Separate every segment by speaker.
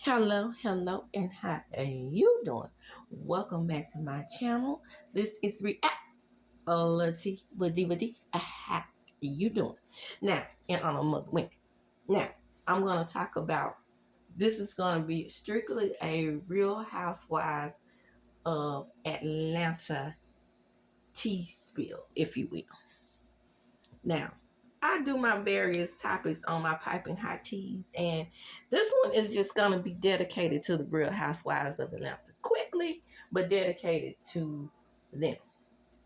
Speaker 1: Hello, and how are you doing? Welcome back to my channel. This is Reality with How you doing? Now, in honor of Mother Women. Now, I'm going to talk about, this is going to be strictly a Real Housewives of Atlanta tea spill, if you will. Now, I do my various topics on my piping hot teas, and this one is just going to be dedicated to the Real Housewives of Atlanta. Quickly, but dedicated to them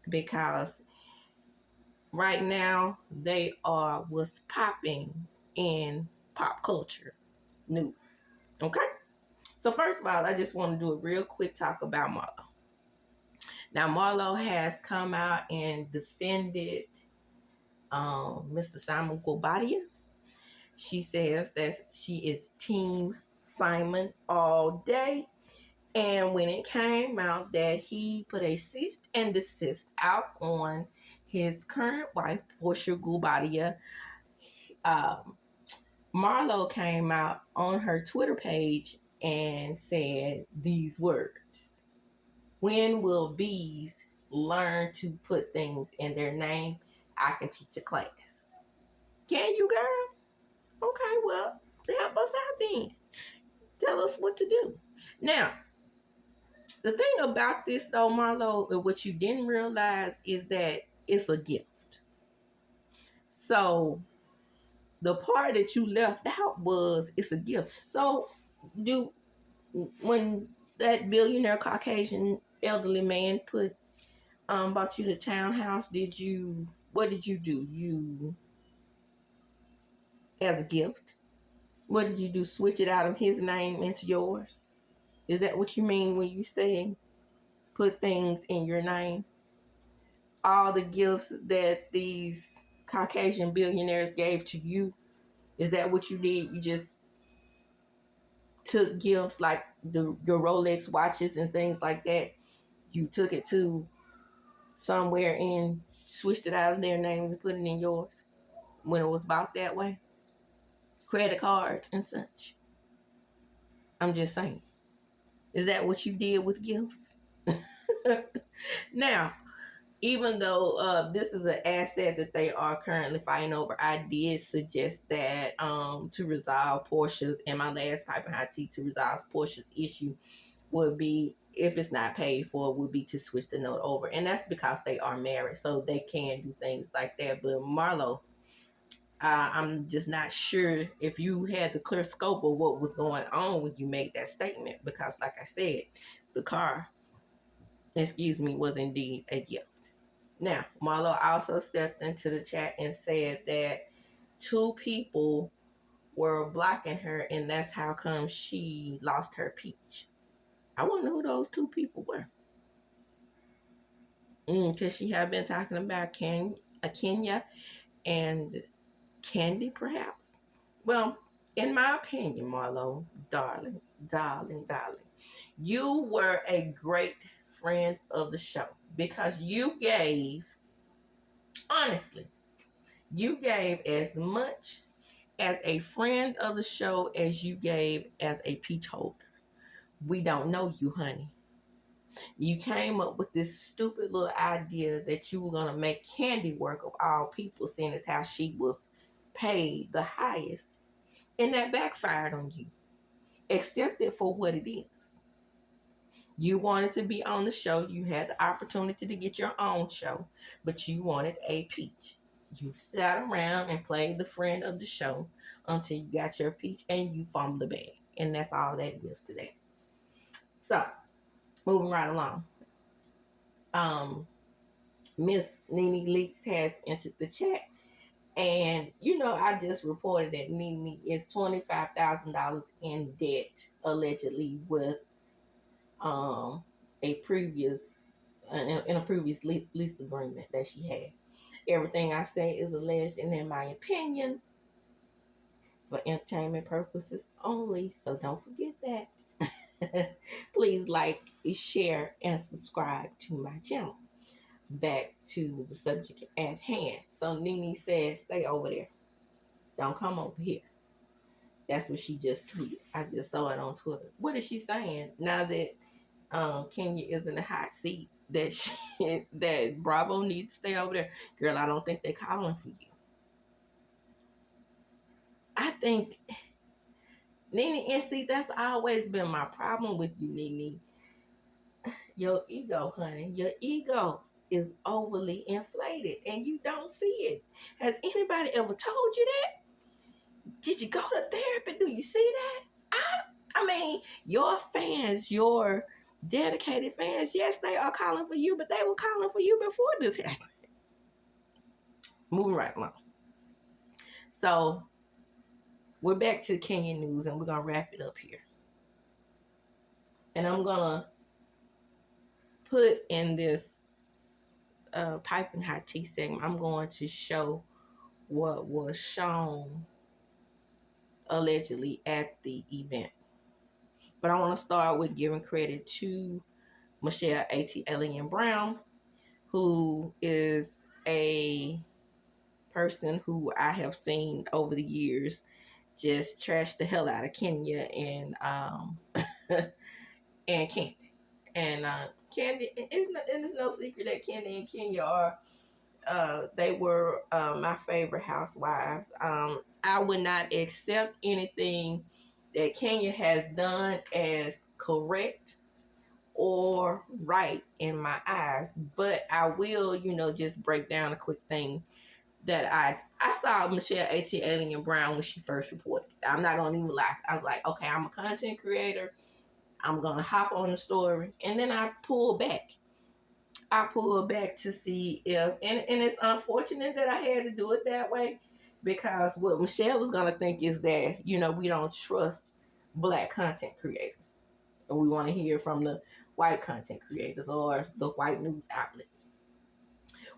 Speaker 1: because right now they are what's popping in pop culture news. Okay? So first of all, I just want to do a real quick talk about Marlo. Now, Marlo has come out and defended Mr. Simon Guobadia. She says that she is Team Simon all day. And when it came out that he put a cease and desist out on his current wife, Portia Guobadia, Marlo came out on her Twitter page and said these words: "When will bees learn to put things in their name? I can teach a class." Can you, girl? Okay, well, help us out then. Tell us what to do. Now, the thing about this, though, Marlo, and what you didn't realize is that it's a gift. So, the part that you left out was it's a gift. So, when that billionaire Caucasian elderly man bought you the townhouse, what did you do? You, as a gift, what did you do? Switch it out of his name into yours? Is that what you mean when you say put things in your name? All the gifts that these Caucasian billionaires gave to you, is that what you did? You just took gifts like your Rolex watches and things like that. You took it to somewhere and switched it out of their names and put it in yours when it was bought that way. Credit cards and such. I'm just saying. Is that what you did with gifts? Now, even though this is an asset that they are currently fighting over, I did suggest that to resolve Portia's, and my last piping hot tea to resolve Portia's issue would be, if it's not paid for, would be to switch the note over. And that's because they are married, so they can do things like that. But Marlo, I'm just not sure if you had the clear scope of what was going on when you made that statement, because like I said, the car, was indeed a gift. Now, Marlo also stepped into the chat and said that two people were blocking her, and that's how come she lost her peach. I want to know who those two people were. Because she had been talking about Kenya and Candy, perhaps. Well, in my opinion, Marlo, darling, you were a great friend of the show because you gave, honestly, you gave as much as a friend of the show as you gave as a peach holder. We don't know you, honey. You came up with this stupid little idea that you were going to make Candy work, of all people, seeing as how she was paid the highest. And that backfired on you. Accept it for what it is. You wanted to be on the show. You had the opportunity to get your own show, but you wanted a peach. You sat around and played the friend of the show until you got your peach and you fumbled the bag. And that's all that is today. So, moving right along. Miss Nene Leakes has entered the chat. And, I just reported that Nene is $25,000 in debt, allegedly, with a previous lease agreement that she had. Everything I say is alleged and in my opinion for entertainment purposes only, so don't forget that. Please like, share, and subscribe to my channel. Back to the subject at hand. So Nene says, stay over there. Don't come over here. That's what she just tweeted. I just saw it on Twitter. What is she saying now that Kenya is in the hot seat? That that Bravo needs to stay over there. Girl, I don't think they're calling for you. I think Nene, and see, that's always been my problem with you, Nene. Your ego, honey. Your ego is overly inflated and you don't see it. Has anybody ever told you that? Did you go to therapy? Do you see that? I mean, your fans, your dedicated fans, yes, they are calling for you, but they were calling for you before this happened. Moving right along. So we're back to Kenya news and we're going to wrap it up here. And I'm going to put in this piping hot tea segment, I'm going to show what was shown allegedly at the event. But I want to start with giving credit to Michelle A.T. Alien Brown, who is a person who I have seen over the years just trash the hell out of Kenya and and Candy. And Candy, it's no secret that Candy and Kenya are they were my favorite housewives. I would not accept anything that Kenya has done as correct or right in my eyes, but I will, just break down a quick thing that I saw Michelle A.T. Alien Brown when she first reported. I'm not gonna even lie. I was like, okay, I'm a content creator. I'm gonna hop on the story, and then I pulled back. To see if, and it's unfortunate that I had to do it that way, because what Michelle was gonna think is that we don't trust Black content creators, and we want to hear from the white content creators or the white news outlets.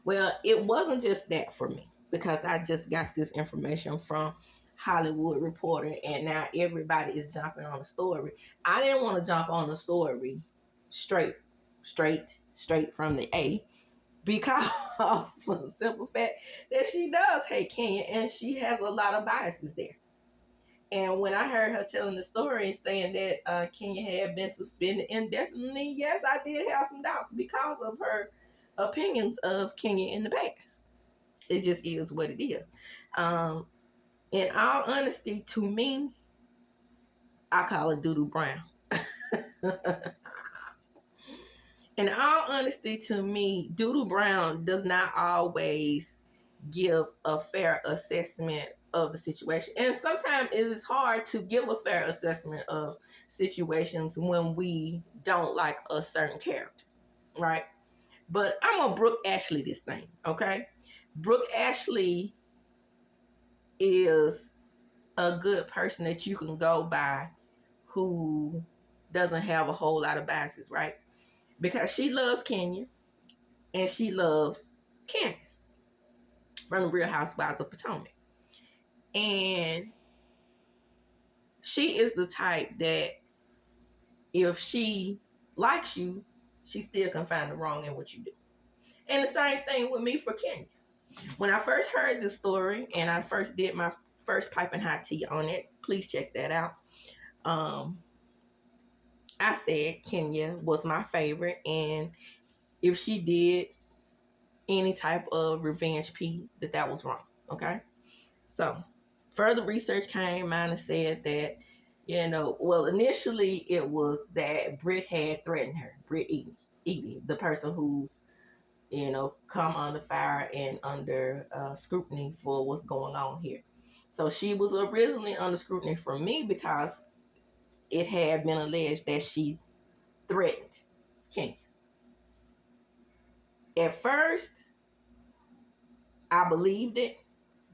Speaker 1: Well, it wasn't just that for me, because I just got this information from Hollywood Reporter, and now everybody is jumping on the story. I didn't want to jump on the story straight from the A, because for the simple fact that she does hate Kenya and she has a lot of biases there. And when I heard her telling the story and saying that Kenya had been suspended indefinitely, yes, I did have some doubts because of her opinions of Kenya in the past. It just is what it is. In all honesty, to me, I call it doo-doo brown. In all honesty, to me, doo-doo brown does not always give a fair assessment of the situation. And sometimes it is hard to give a fair assessment of situations when we don't like a certain character, right? But I'm going to Brooke Ashley this thing, okay? Brooke Ashley is a good person that you can go by who doesn't have a whole lot of biases, right? Because she loves Kenya and she loves Candace from the Real Housewives of Potomac. And she is the type that if she likes you, she still can find the wrong in what you do. And the same thing with me for Kenya. When I first heard this story and I first did my first piping hot tea on it, please check that out. I said Kenya was my favorite, and if she did any type of revenge P, that was wrong. Okay, so further research came out and said that well, initially it was that Britt had threatened her. Britt Eby, the person who's come under fire and under scrutiny for what's going on here. So she was originally under scrutiny from me because it had been alleged that she threatened Kenya. At first, I believed it.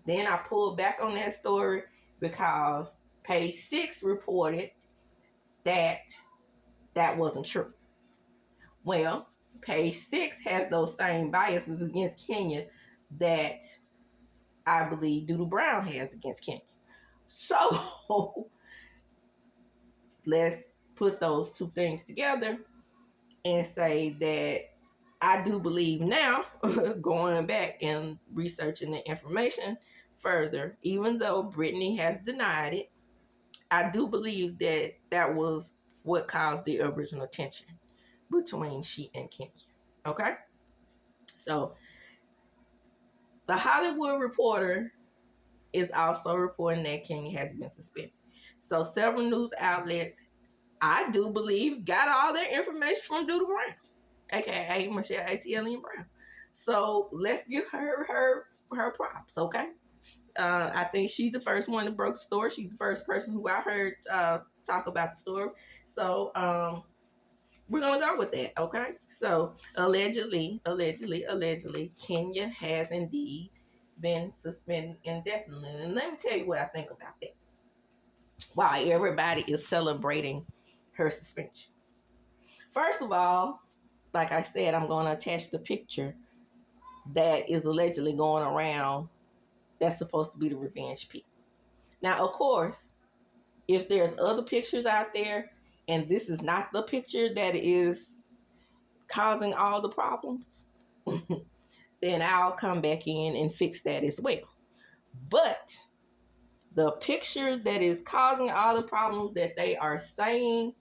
Speaker 1: Then I pulled back on that story because Page 6 reported that wasn't true. Well, Page 6 has those same biases against Kenya that I believe Doodle Brown has against Kenya. So let's put those two things together and say that I do believe now, going back and researching the information further, even though Brittany has denied it, I do believe that that was what caused the original tension between she and Kenya. Okay? So the Hollywood Reporter is also reporting that Kenya has been suspended. So several news outlets, I do believe, got all their information from Doodle Brown, aka Michelle ATL Brown. So let's give her props, okay? I think she's the first one that broke the story. She's the first person who I heard talk about the story. So we're gonna go with that, okay? So allegedly, Kenya has indeed been suspended indefinitely. And let me tell you what I think about that. While everybody is celebrating her suspension. First of all, like I said, I'm going to attach the picture that is allegedly going around that's supposed to be the revenge pic. Now, of course, if there's other pictures out there and this is not the picture that is causing all the problems, then I'll come back in and fix that as well. But the picture that is causing all the problems that they are saying,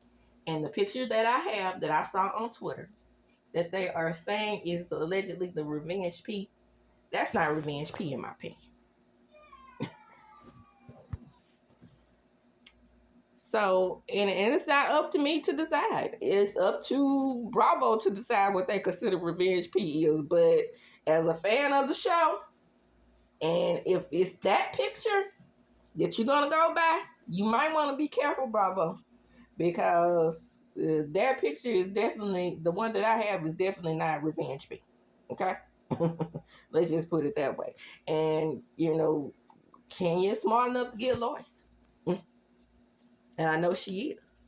Speaker 1: and the picture that I have that I saw on Twitter that they are saying is allegedly the revenge P, that's not revenge P in my opinion. So, and it's not up to me to decide. It's up to Bravo to decide what they consider revenge P is. But as a fan of the show, and if it's that picture that you're going to go by, you might want to be careful, Bravo. Because that picture is definitely, the one that I have is definitely not revenge P. Okay? Let's just put it that way. And, you know, Kenya's smart enough to get lawyers. And I know she is.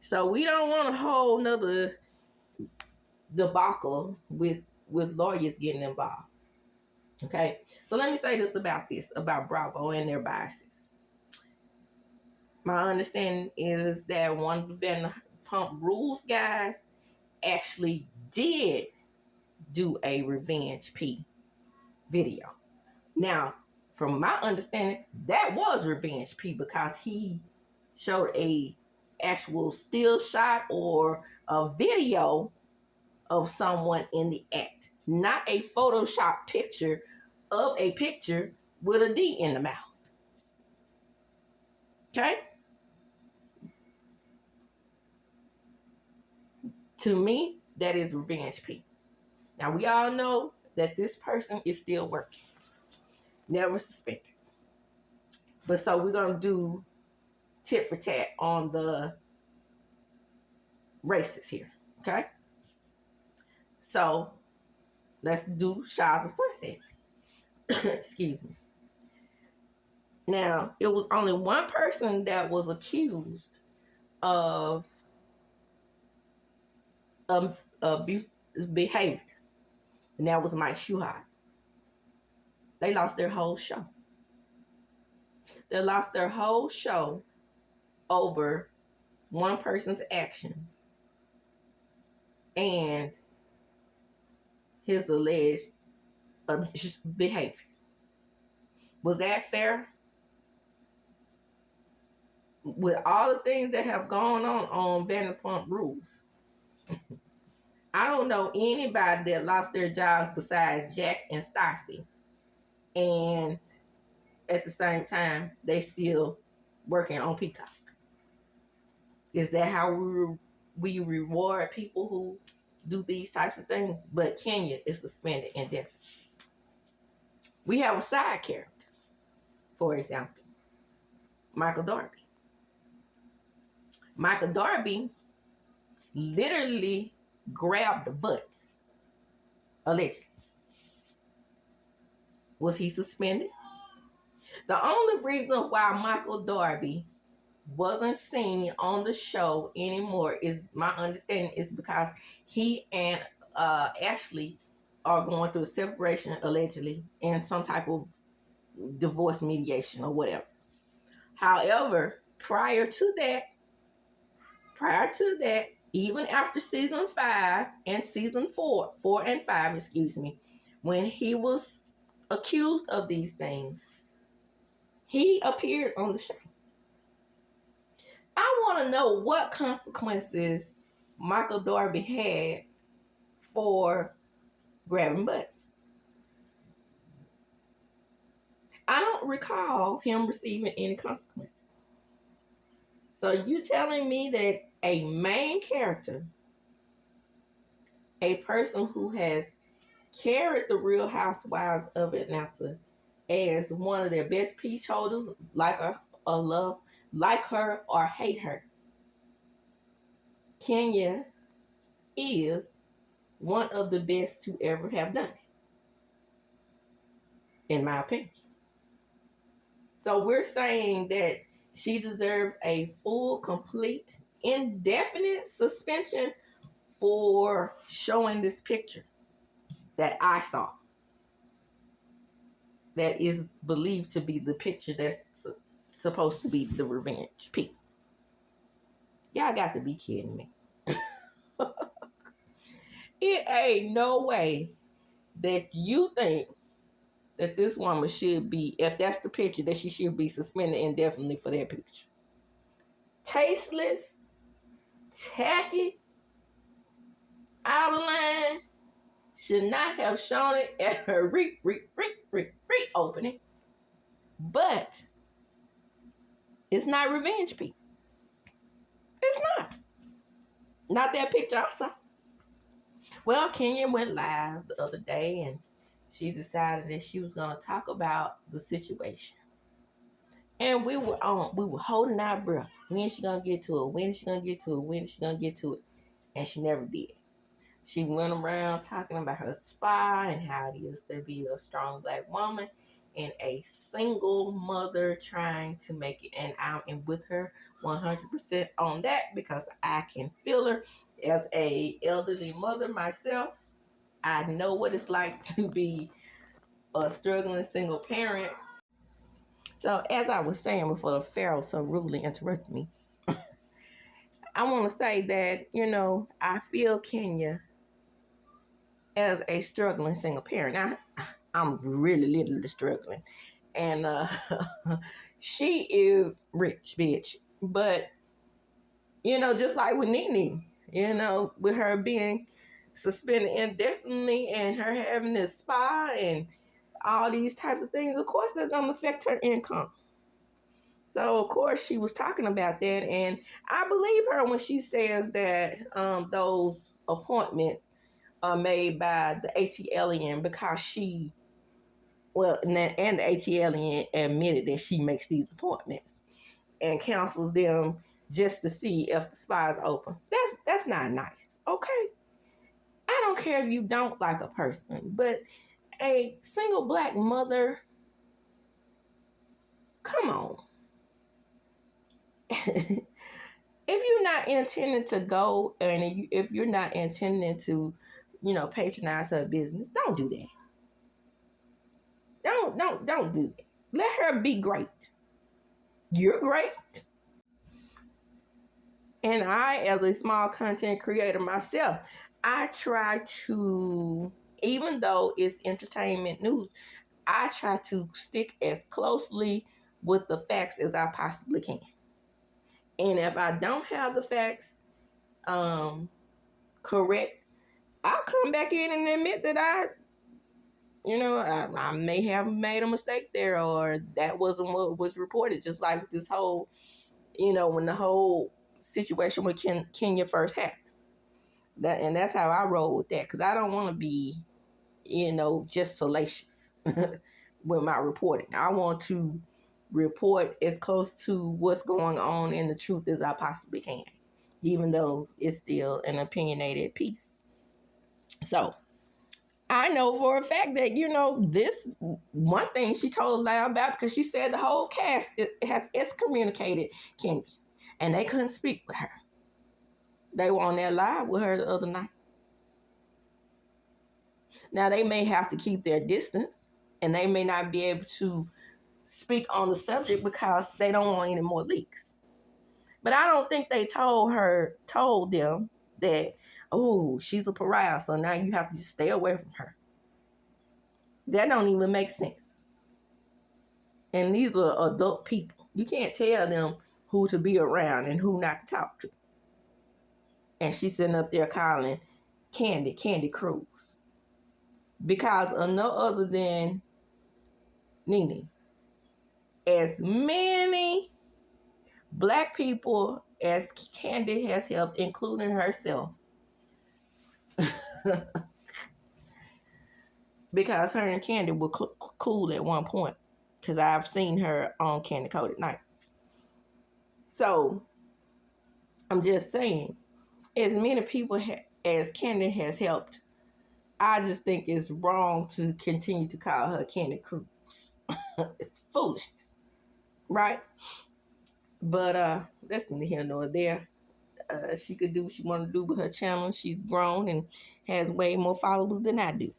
Speaker 1: So we don't want a whole nother debacle with lawyers getting involved. Okay? So let me say this, about Bravo and their biases. My understanding is that one of the Vanderpump Rules guys actually did do a revenge P video. Now, from my understanding, that was revenge P because he showed a actual still shot or a video of someone in the act, not a Photoshop picture of a picture with a D in the mouth. Okay? To me, that is revenge P. Now, we all know that this person is still working. Never suspended. But so we're going to do tit for tat on the races here. Okay? So, let's do Shaw's and Sunset. Excuse me. Now, it was only one person that was accused of abuse behavior, and that was Mike Schuhart. They lost their whole show. They lost their whole show over one person's actions and his alleged behavior. Was that fair? With all the things that have gone on Vanderpump Rules, I don't know anybody that lost their jobs besides Jack and Stassi, and at the same time they still working on Peacock. Is that how we reward people who do these types of things? But Kenya is suspended indefinitely. We have a side character, for example, Michael Darby. Michael Darby literally grabbed butts, allegedly. Was he suspended? The only reason why Michael Darby wasn't seen on the show anymore is, my understanding, is because he and Ashley are going through a separation, allegedly, and some type of divorce mediation or whatever. However, prior to that, even after season 5 and season 4 and 5, excuse me, when he was accused of these things, he appeared on the show. want to know what consequences Michael Darby had for grabbing butts. I don't recall him receiving any consequences. So you telling me that a main character, a person who has carried the Real Housewives of Atlanta as one of their best peach holders, like her or love, like her or hate her, Kenya is one of the best to ever have done it, in my opinion. So we're saying that she deserves a full, complete, indefinite suspension for showing this picture that I saw. That is believed to be the picture that's supposed to be the revenge pic. Y'all got to be kidding me. It ain't no way that you think that this woman should be, if that's the picture, that she should be suspended indefinitely for that picture. Tasteless, tacky, out of line, should not have shown it at her reopening. But it's not revenge peak. It's not. Not that picture I saw. Well, Kenya went live the other day and she decided that she was going to talk about the situation. And we were holding our breath. When is she going to get to it? When is she going to get to it? When is she going to get to it? And she never did. She went around talking about her spa and how it is to be a strong Black woman and a single mother trying to make it. And I'm with her 100% on that because I can feel her as a elderly mother myself. I know what it's like to be a struggling single parent. So as I was saying before the Pharaoh so rudely interrupted me, I want to say that, I feel Kenya as a struggling single parent. Now, I'm really literally struggling. And she is rich, bitch. But, just like with Nene, with her being suspended indefinitely and her having this spa and all these type of things, of course, that's going to affect her income. So, of course, she was talking about that. And I believe her when she says that those appointments are made by the ATLian because she, and the ATLian admitted that she makes these appointments and counsels them just to see if the spa is open. That's not nice, okay? I don't care if you don't like a person, but a single Black mother, come on. If you're not intending to go and if you're not intending to, patronize her business, don't do that. Don't do that. Let her be great. You're great. And I, as a small content creator myself, I try to, even though it's entertainment news, I try to stick as closely with the facts as I possibly can. And if I don't have the facts correct, I'll come back in and admit that I may have made a mistake there, or that wasn't what was reported. Just like this whole, when the whole situation with Kenya first happened. And that's how I roll with that, because I don't want to be, just salacious with my reporting. I want to report as close to what's going on in the truth as I possibly can, even though it's still an opinionated piece. So I know for a fact that, this one thing she told a lie about, because she said the whole cast has excommunicated Kenya and they couldn't speak with her. They were on that live with her the other night. Now, they may have to keep their distance and they may not be able to speak on the subject because they don't want any more leaks. But I don't think they told them that, oh, she's a pariah, so now you have to just stay away from her. That don't even make sense. And these are adult people. You can't tell them who to be around and who not to talk to. And she's sitting up there calling Candy Cruz. Because of no other than Nene. As many black people as Candy has helped, including herself, because her and Candy were cool at one point, because I've seen her on Candy Coated Nights. So I'm just saying, as many people as Candy has helped, I just think it's wrong to continue to call her Candy Cruz. It's foolishness, right? But that's neither here nor there. She could do what she want to do with her channel. She's grown and has way more followers than I do.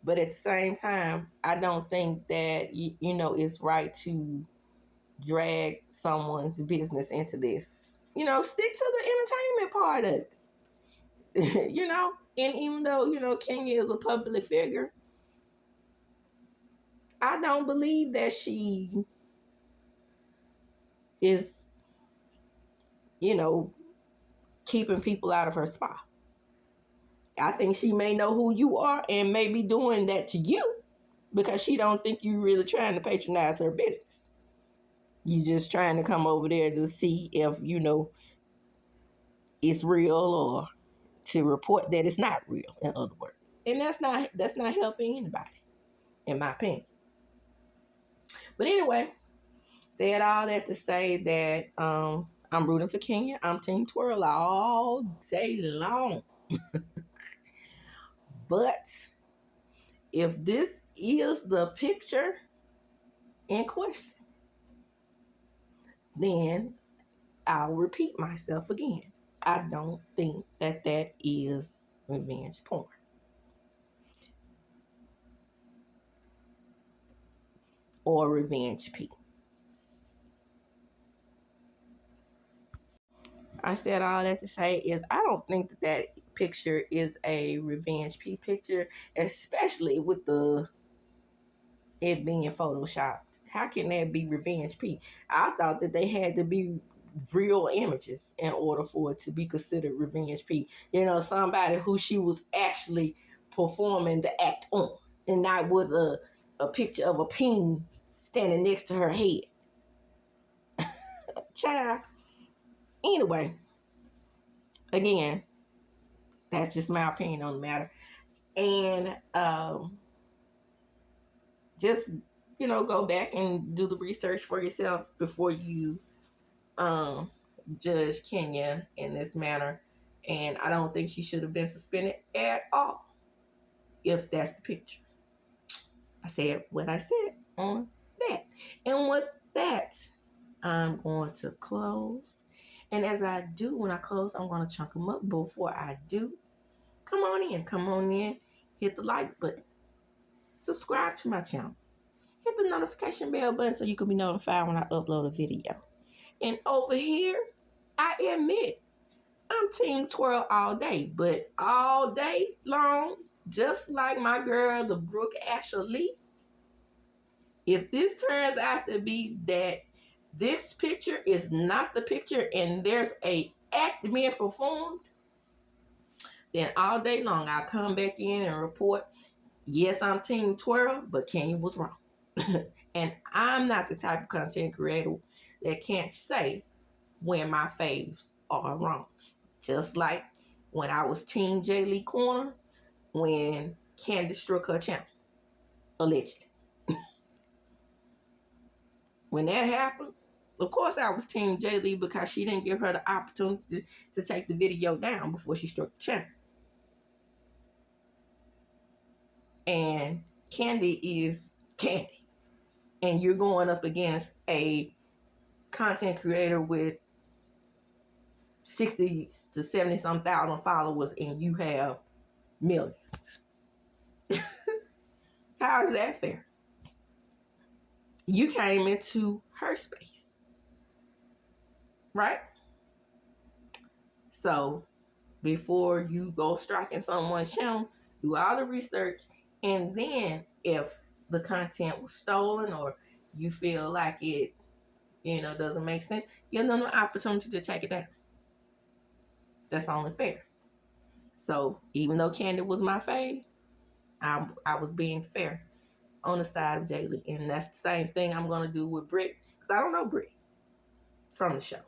Speaker 1: But at the same time, I don't think that, you know, it's right to drag someone's business into this. You know, stick to the entertainment part of it. You know, and even though, you know, Kenya is a public figure, I don't believe that she is, you know, keeping people out of her spa. I think she may know who you are and may be doing that to you because she don't think you really trying to patronize her business. You just trying to come over there to see if, you know, it's real or to report that it's not real, in other words. And that's not helping anybody, in my opinion. But anyway, said all that to say that I'm rooting for Kenya. I'm Team Twirl all day long. But if this is the picture in question, then I'll repeat myself again. I don't think that that is revenge porn. Or revenge P. I said all that to say is I don't think that that picture is a revenge P picture, especially with it being photoshopped. How can that be revenge P? I thought that they had to be real images in order for it to be considered revenge P. You know, somebody who she was actually performing the act on, and not with a picture of a peen standing next to her head. Child. Anyway, again, that's just my opinion on the matter. And just, you know, go back and do the research for yourself before you judge Kenya in this manner. And I don't think she should have been suspended at all if that's the picture. I said what I said on that. And with that, I'm going to close. And as I do, when I close, I'm going to chunk them up. Before I do, come on in, hit the like button, subscribe to my channel, hit the notification bell button so you can be notified when I upload a video. And over here, I admit, I'm Team Twirl all day, but all day long, just like my girl, the Brooke Ashley, if this turns out to be that this picture is not the picture and there's a act being performed, then all day long I'll come back in and report, yes, I'm Team Twirl, but Kenya was wrong. And I'm not the type of content creator that can't say when my faves are wrong. Just like when I was Team J Lee Corner when Candy struck her channel, allegedly. When that happened, of course I was Team J Lee because she didn't give her the opportunity to take the video down before she struck the channel. And Candy is Candy. And you're going up against a content creator with 60 to 70 some thousand followers and you have millions. How is that fair? You came into her space, right? So before you go striking someone's channel, do all the research, and then if the content was stolen or you feel like it doesn't make sense, give them the opportunity to take it down. That's only fair. So even though Candy was my fave, I was being fair on the side of Jaylee. And that's the same thing I'm going to do with Britt. Because I don't know Britt from the show.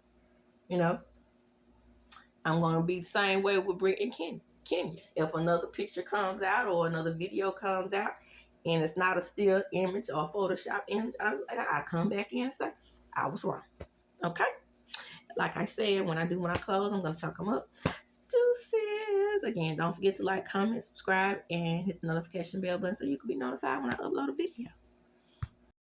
Speaker 1: I'm going to be the same way with Britt and Kenya. If another picture comes out or another video comes out and it's not a still image or Photoshop image, I come back in and say, I was wrong. Okay? Like I said, when I close, I'm going to chuck them up. Deuces. Again, don't forget to like, comment, subscribe, and hit the notification bell button so you can be notified when I upload a video.